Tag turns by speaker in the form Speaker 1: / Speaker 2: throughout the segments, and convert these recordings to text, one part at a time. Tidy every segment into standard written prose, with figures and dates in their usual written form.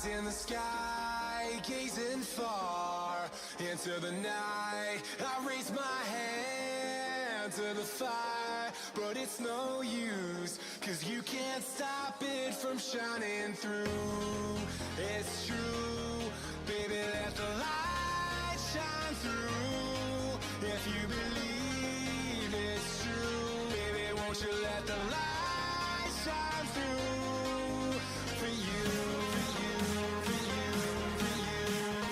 Speaker 1: in the sky, gazing far into the night. I raise my hand to the fire, but it's no use, 'cause you can't stop it from shining through. It's true, baby, let the light shine through. If you believe it's true, baby, won't you let the light shine through for you, for you, for you, for you,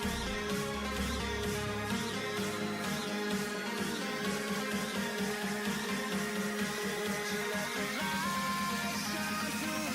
Speaker 1: for you, for you, won't you let the light shine through?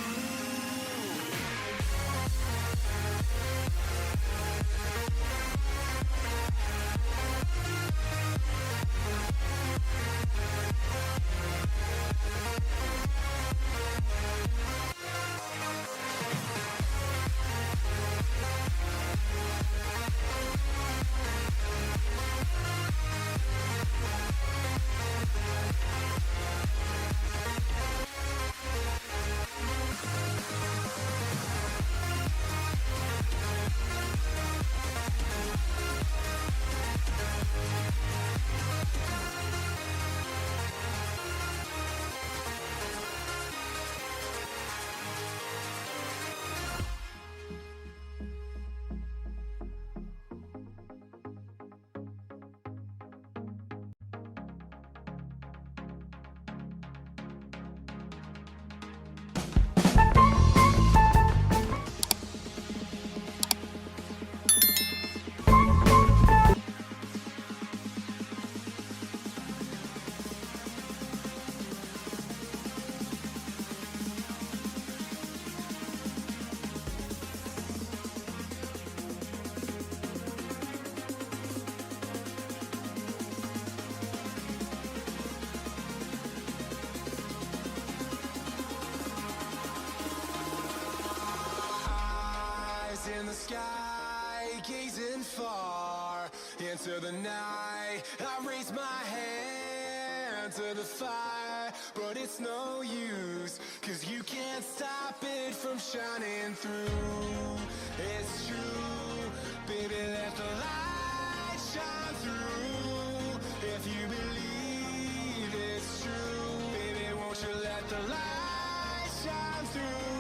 Speaker 1: In the sky, gazing far into the night. I raise my hand to the fire, but it's no use, 'cause you can't stop it from shining through. It's true, baby, let the light shine through. If you believe it's true, baby, won't you let the light shine through?